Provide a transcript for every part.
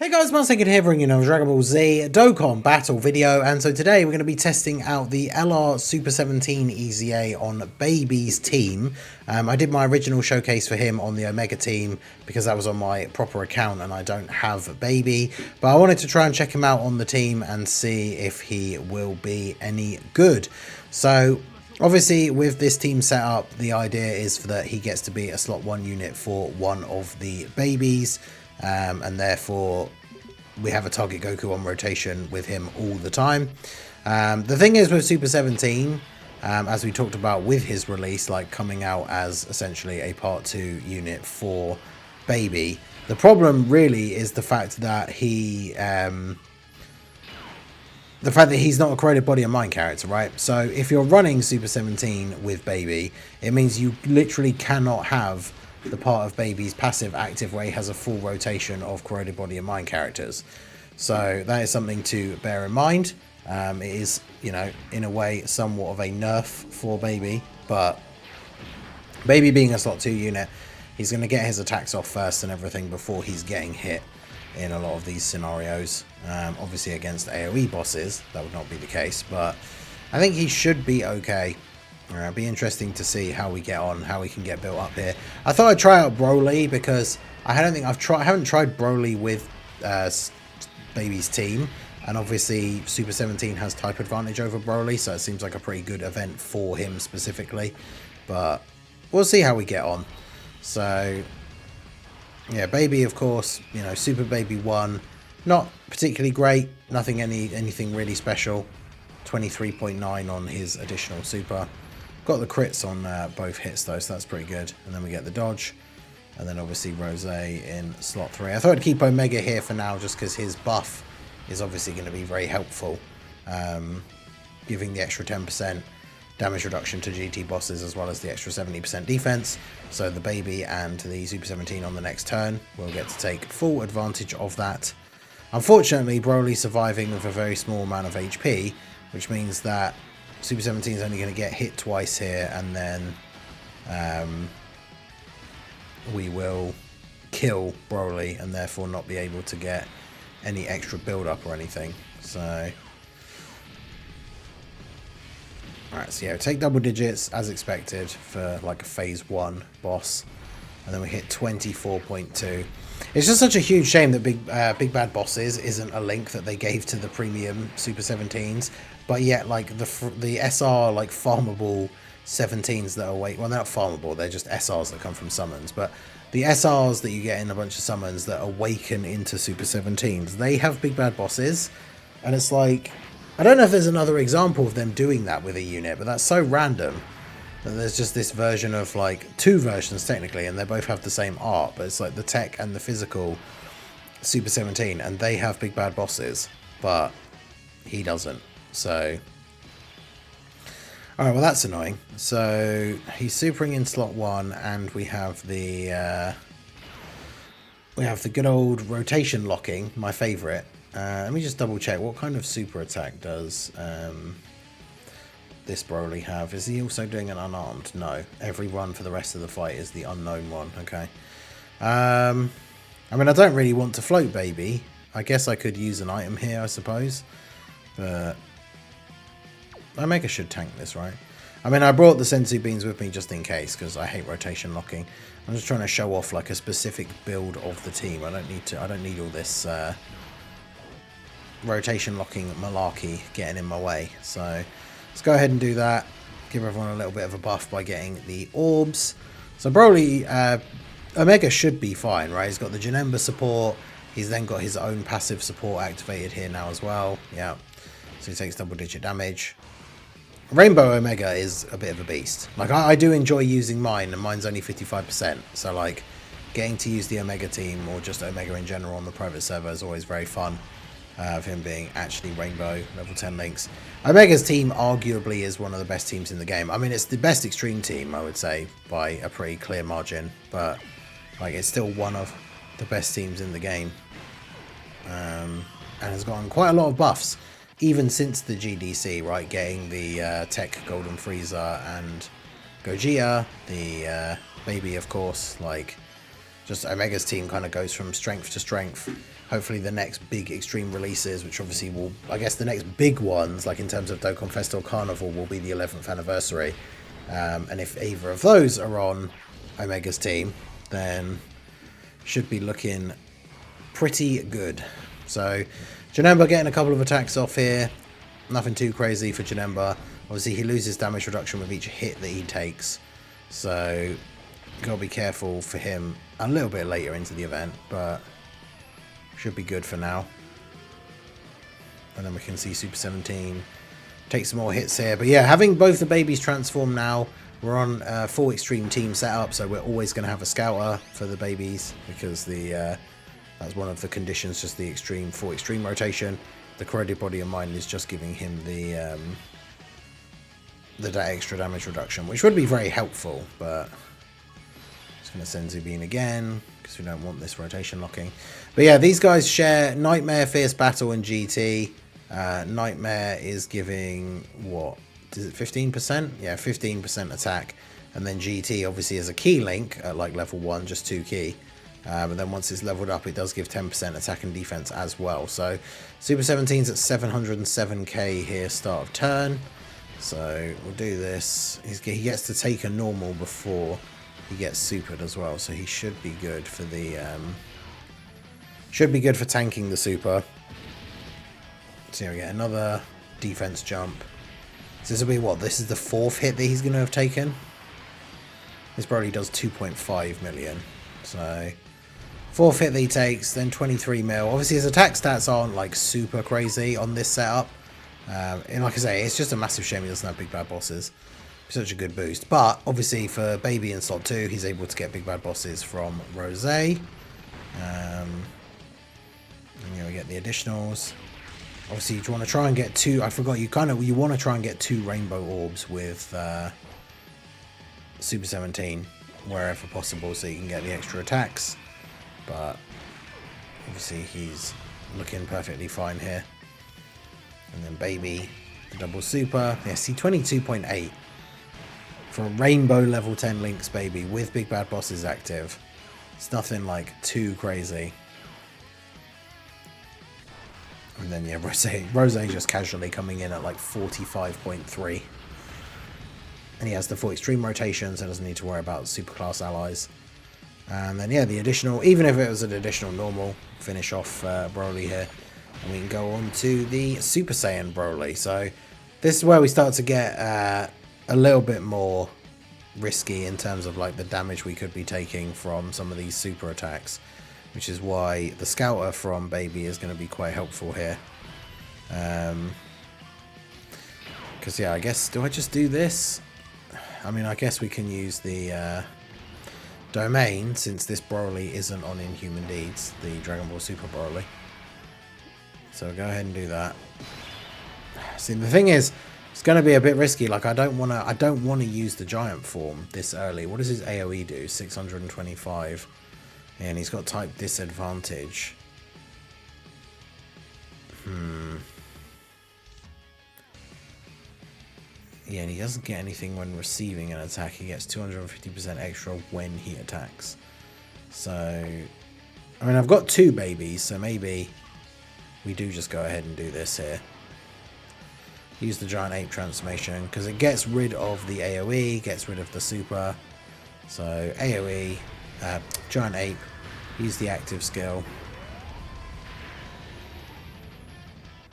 Hey guys, Monster here bringing you another Dragon Ball Z Dokkan battle video, and so today we're going to be testing out the LR Super 17 EZA on Baby's team. I did my original showcase for him on the Omega team because that was on my proper account and I don't have Baby, but I wanted to try and check him out on the team and see if he will be any good. So obviously with this team setup, the idea is that he gets to be a slot 1 unit for one of the babies. And therefore we have a target Goku on rotation with him all the time. The thing is with Super 17, as we talked about with his release, like coming out as essentially a part 2 unit for Baby, the problem really is the fact that he's not a corroded body and mind character, right? So if you're running Super 17 with Baby, it means you literally cannot have the part of Baby's passive active where he has a full rotation of corroded body and mind characters. So that is something to bear in mind. It is, you know, in a way somewhat of a nerf for Baby, but Baby being a slot 2 unit, he's going to get his attacks off first and everything before he's getting hit in a lot of these scenarios. Obviously against AoE bosses that would not be the case, but I think he should be okay. It'll be interesting to see how we get on, how we can get built up here. I thought I'd try out Broly because I haven't tried Broly with Baby's team, and obviously Super 17 has type advantage over Broly, so it seems like a pretty good event for him specifically. But we'll see how we get on. So yeah, Baby, of course, you know, Super Baby 1, not particularly great, anything really special. 23.9 on his additional super. Got the crits on both hits though, so that's pretty good. And then we get the dodge, and then obviously Rose in slot 3. I thought I'd keep Omega here for now just because his buff is obviously going to be very helpful, giving the extra 10% damage reduction to GT bosses as well as the extra 70% defense. So the Baby and the Super 17 on the next turn will get to take full advantage of that. Unfortunately, Broly surviving with a very small amount of HP, which means that Super 17 is only going to get hit twice here, and then we will kill Broly and therefore not be able to get any extra build up or anything. So alright, so yeah, take double digits as expected for like a phase 1 boss, and then we hit 24.2. It's just such a huge shame that Big Bad Bosses isn't a link that they gave to the premium Super 17s, but yet like the SR like farmable 17s that are well, they're not farmable, they're just SRs that come from summons, but the SRs that you get in a bunch of summons that awaken into Super 17s, they have Big Bad Bosses, and it's like, I don't know if there's another example of them doing that with a unit, but that's so random. And there's just this version of like 2 versions technically, and they both have the same art, but it's like the tech and the physical Super 17, and they have Big Bad Bosses, but he doesn't. So alright, well that's annoying. So he's supering in slot 1, and we have the good old rotation locking, my favorite. Let me just double check what kind of super attack does this Broly have. Is he also doing an unarmed? No. Every run for the rest of the fight is the unknown one. Okay. I mean, I don't really want to float Baby. I guess I could use an item here, I suppose. But Omega should tank this, right? I mean, I brought the Senzu Beans with me just in case, because I hate rotation locking. I'm just trying to show off like a specific build of the team. I don't need all this rotation locking malarkey getting in my way. So let's go ahead and do that. Give everyone a little bit of a buff by getting the orbs. So Broly, Omega should be fine, right? He's got the Janemba support. He's then got his own passive support activated here now as well. Yeah. So he takes double digit damage. Rainbow Omega is a bit of a beast. Like I do enjoy using mine, and mine's only 55%. So like getting to use the Omega team or just Omega in general on the private server is always very fun. Of him being actually Rainbow level 10 links. Omega's team arguably is one of the best teams in the game. I mean, it's the best extreme team, I would say, by a pretty clear margin, but like it's still one of the best teams in the game, and has gotten quite a lot of buffs even since the GDC, right? Getting the Tech Golden Frieza and Gogeta, the Baby, of course. Like, just Omega's team kind of goes from strength to strength. hopefully the next big extreme releases, which obviously will, I guess the next big ones, like in terms of Dokkan Fest or Carnival, will be the 11th anniversary. And if either of those are on Omega's team, then should be looking pretty good. So Janemba getting a couple of attacks off here. Nothing too crazy for Janemba. Obviously he loses damage reduction with each hit that he takes. So gotta be careful for him a little bit later into the event, but should be good for now. And then we can see Super 17 take some more hits here. But yeah, having both the babies transform now, we're on a full extreme team setup, so we're always going to have a scouter for the babies, because that's one of the conditions, just the full extreme rotation. The corroded body of mine is just giving him the extra damage reduction, which would be very helpful, but just going to send Zubin again, because we don't want this rotation locking. But yeah, these guys share Nightmare, Fierce Battle, and GT. Nightmare is giving, what, is it 15%? Yeah, 15% attack. And then GT obviously is a key link at like level 1, just 2 key. But then once it's leveled up, it does give 10% attack and defense as well. So Super 17's at 707k here, start of turn. So we'll do this. He gets to take a normal before he gets supered as well. So he should be good for the tanking the super. So here we get another defense jump. So this will be what? This is the 4th hit that he's going to have taken. This probably does 2.5 million. So 4th hit that he takes, then 23 mil. Obviously his attack stats aren't like super crazy on this setup. And like I say, it's just a massive shame he doesn't have big bad bosses. Such a good boost. But obviously for Baby in slot 2, he's able to get big bad bosses from Rose. And here we get the additionals. Obviously you want to try and get 2, I forgot, you want to try and get 2 rainbow orbs with Super 17 wherever possible, so you can get the extra attacks. But obviously he's looking perfectly fine here. And then Baby, the double super. Yeah, see, 22.8 for a rainbow level 10 links Baby with big bad bosses active. It's nothing like too crazy. And then yeah, Rose just casually coming in at like 45.3. And he has the full extreme rotation, so doesn't need to worry about super class allies. And then yeah, the additional, even if it was an additional normal, finish off Broly here. And we can go on to the Super Saiyan Broly. So this is where we start to get a little bit more risky in terms of like the damage we could be taking from some of these super attacks. Which is why the scouter from Baby is going to be quite helpful here. Because yeah, I guess, do I just do this? I mean, I guess we can use the domain, since this Broly isn't on Inhuman Deeds, the Dragon Ball Super Broly. So we'll go ahead and do that. See, the thing is, it's going to be a bit risky. Like, I don't want to use the giant form this early. What does his AoE do? 625. And he's got type disadvantage. Yeah, and he doesn't get anything when receiving an attack. He gets 250% extra when he attacks. So, I mean, I've got 2 babies, so maybe we do just go ahead and do this here. Use the Giant Ape transformation, because it gets rid of the AoE, gets rid of the super. So, AoE, Giant Ape, use the active skill.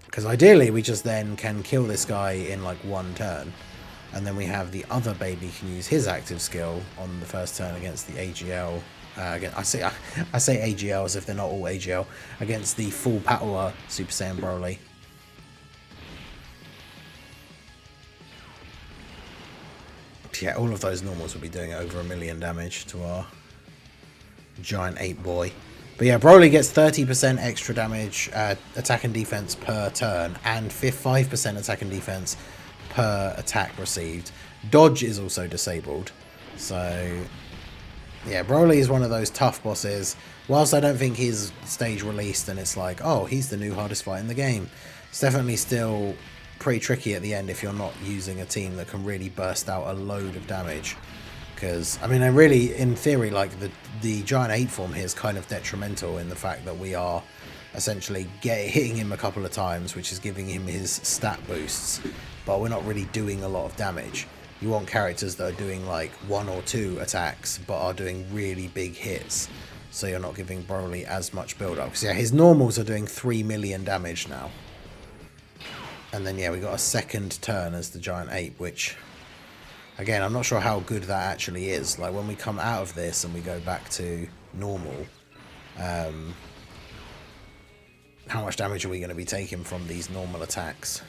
Because ideally we just then can kill this guy in like 1 turn. And then we have the other baby can use his active skill on the first turn against the AGL. Again, I say AGL as if they're not all AGL. Against the full power Super Saiyan Broly. Yeah, all of those normals will be doing over 1 million damage to our Giant Ape boy. But yeah, Broly gets 30% extra damage, attack and defense per turn, and 5% attack and defense per attack received. Dodge is also disabled. So yeah, Broly is one of those tough bosses. Whilst I don't think he's stage released and it's like, oh, he's the new hardest fight in the game, it's definitely still pretty tricky at the end if you're not using a team that can really burst out a load of damage. Because, I mean, I really, in theory, like, the Giant Ape form here is kind of detrimental in the fact that we are essentially hitting him a couple of times, which is giving him his stat boosts, but we're not really doing a lot of damage. You want characters that are doing like 1 or 2 attacks, but are doing really big hits, so you're not giving Broly as much build up. Because yeah, his normals are doing 3 million damage now. And then yeah, we got a second turn as the Giant Ape, which, again, I'm not sure how good that actually is. Like when we come out of this and we go back to normal, how much damage are we going to be taking from these normal attacks?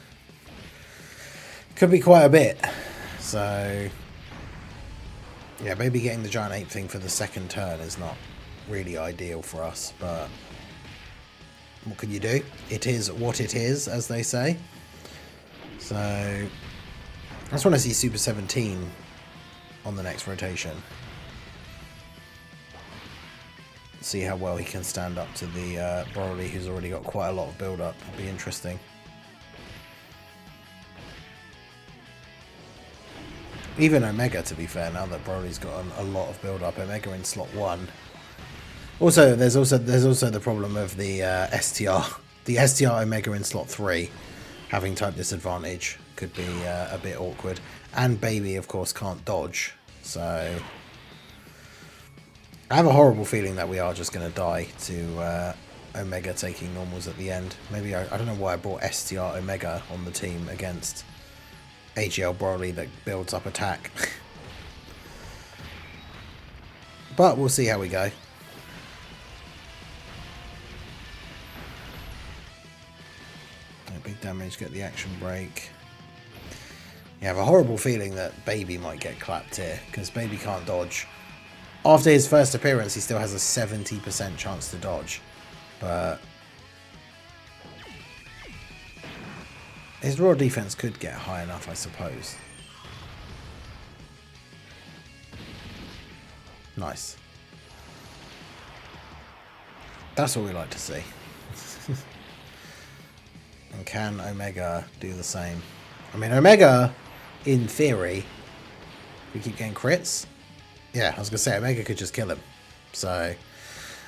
Could be quite a bit. So yeah, maybe getting the Giant Ape thing for the second turn is not really ideal for us, but what can you do? It is what it is, as they say. So I just want to see Super 17 on the next rotation. See how well he can stand up to the Broly, who's already got quite a lot of build up. It'll be interesting. Even Omega, to be fair, now that Broly's got a lot of build up. Omega in slot 1. Also, there's also the problem of the STR. The STR Omega in slot 3 having type disadvantage could be a bit awkward. And Baby, of course, can't dodge. So I have a horrible feeling that we are just going to die to Omega taking normals at the end. Maybe I don't know why I brought STR Omega on the team against AGL Broly that builds up attack. But we'll see how we go. Big damage, get the action break. You have a horrible feeling that Baby might get clapped here, because Baby can't dodge. After his first appearance, he still has a 70% chance to dodge. But his raw defense could get high enough, I suppose. Nice. That's what we like to see. And can Omega do the same? I mean, Omega, in theory, we keep getting crits. Yeah, I was going to say, Omega could just kill him. So,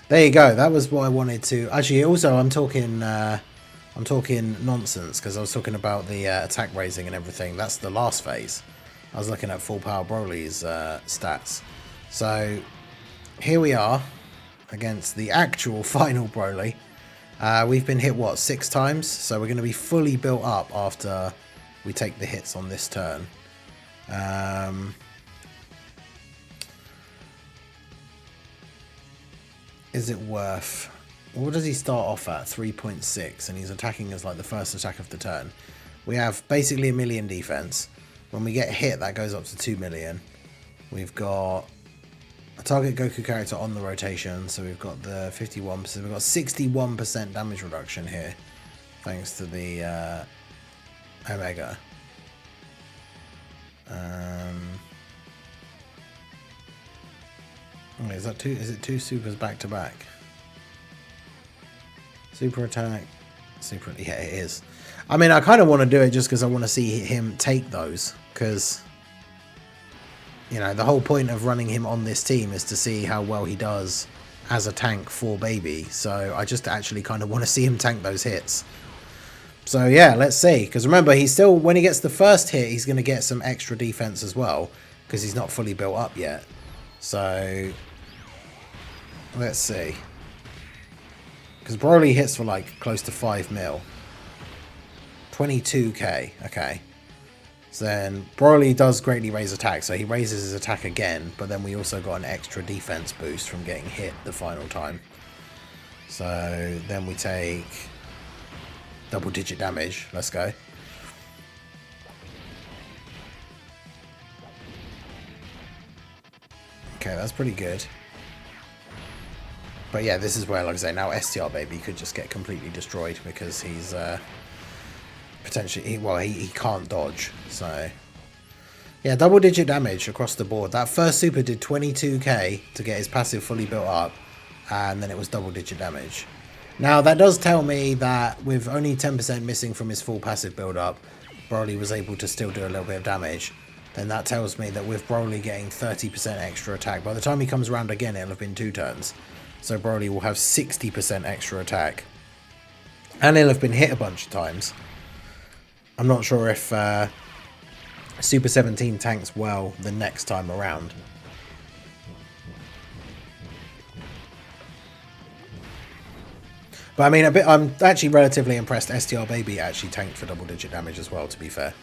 there you go. That was what I wanted to... Actually, also, I'm talking nonsense, because I was talking about the attack raising and everything. That's the last phase. I was looking at Full Power Broly's stats. So, here we are, against the actual final Broly. We've been hit, what, 6 times? So we're going to be fully built up after we take the hits on this turn. Is it worth... What does he start off at? 3.6, and he's attacking as like the first attack of the turn. We have basically 1 million defense. When we get hit, that goes up to 2 million. We've got a target Goku character on the rotation, so we've got the 51%. We've got 61% damage reduction here, thanks to the Omega. Okay, is it 2 supers back to back? Super attack, super. Yeah, it is. I mean, I kind of want to do it just because I want to see him take those, because, you know, the whole point of running him on this team is to see how well he does as a tank for Baby. So I just actually kind of want to see him tank those hits. So yeah, let's see. Because remember, he's still, when he gets the first hit, he's going to get some extra defense as well, because he's not fully built up yet. So let's see. Because Broly hits for like close to 5 mil. 22k. Okay. So then Broly does greatly raise attack. So he raises his attack again. But then we also got an extra defense boost from getting hit the final time. So then we take double-digit damage. Let's go. Okay, that's pretty good. But yeah, this is where, like I say, now STR Baby could just get completely destroyed because he's potentially, he can't dodge. So yeah, double-digit damage across the board. That first super did 22k to get his passive fully built up, and then it was double-digit damage. Now that does tell me that with only 10% missing from his full passive build-up, Broly was able to still do a little bit of damage. Then that tells me that with Broly getting 30% extra attack, by the time he comes around again, it'll have been 2 turns. So Broly will have 60% extra attack And he'll have been hit a bunch of times. I'm not sure if Super 17 tanks well the next time around. But I mean, I'm actually relatively impressed STR Baby actually tanked for double-digit damage as well, to be fair.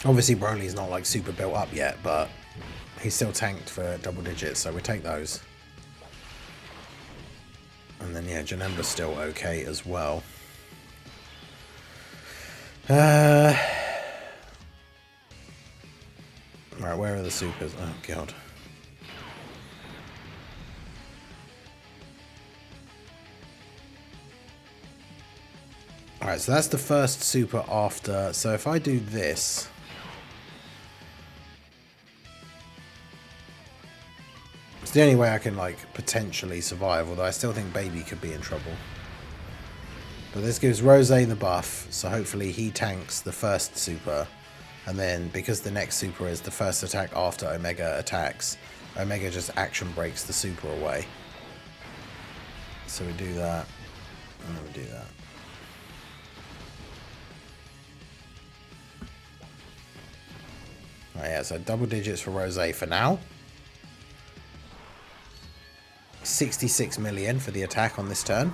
Obviously, Broly's not like super built up yet, but he's still tanked for double digits, so we take those. And then, yeah, Janemba's still okay as well. Right, where are the supers? Oh, God. Alright, so that's the first super after. So if I do this... it's the only way I can, like, potentially survive, although I still think Baby could be in trouble. But this gives Rose the buff, so hopefully he tanks the first super. And then, because the next super is the first attack after Omega attacks, Omega just action breaks the super away. So we do that, and then we do that. Oh yeah, so double digits for Rose for now. 66 million for the attack on this turn.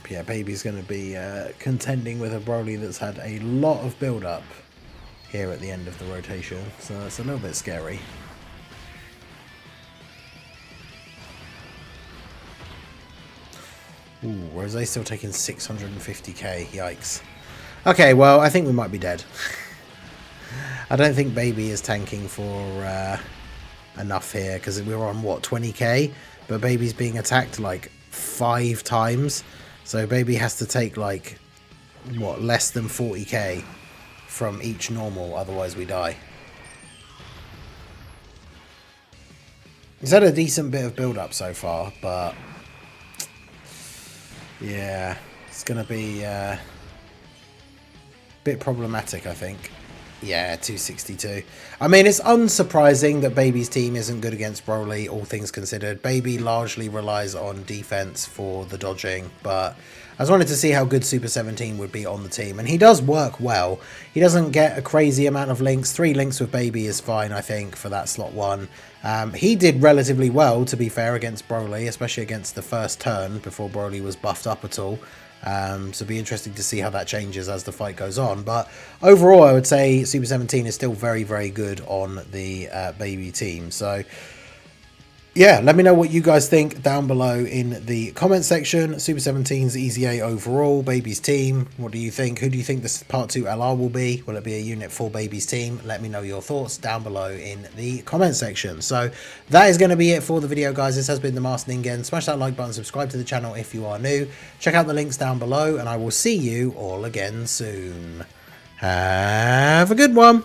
Yeah, Baby's going to be contending with a Broly that's had a lot of build-up here at the end of the rotation, so it's a little bit scary. Ooh, Rose still taking 650k, yikes. Okay, well, I think we might be dead. I don't think Baby is tanking for enough here, because we're on, what, 20k? But Baby's being attacked, like, 5 times. So Baby has to take, like, what, less than 40k from each normal, otherwise we die. He's had a decent bit of build-up so far, but... yeah, it's going to be a bit problematic, I think. Yeah, 262. I mean, it's unsurprising that Baby's team isn't good against Broly, all things considered. Baby largely relies on defense for the dodging, but I just wanted to see how good Super 17 would be on the team. And he does work well. He doesn't get a crazy amount of links. 3 links with Baby is fine, I think, for that slot 1. He did relatively well, to be fair, against Broly, especially against the first turn before Broly was buffed up at all. So it'll be interesting to see how that changes as the fight goes on. But overall, I would say Super 17 is still very, very good on the Baby team. So yeah, let me know what you guys think down below in the comment section. Super 17's EZA overall, Baby's team. What do you think? Who do you think this Part 2 LR will be? Will it be a unit for Baby's team? Let me know your thoughts down below in the comment section. So that is going to be it for the video, guys. This has been the Master Ningen. Smash that like button, subscribe to the channel if you are new. Check out the links down below, and I will see you all again soon. Have a good one.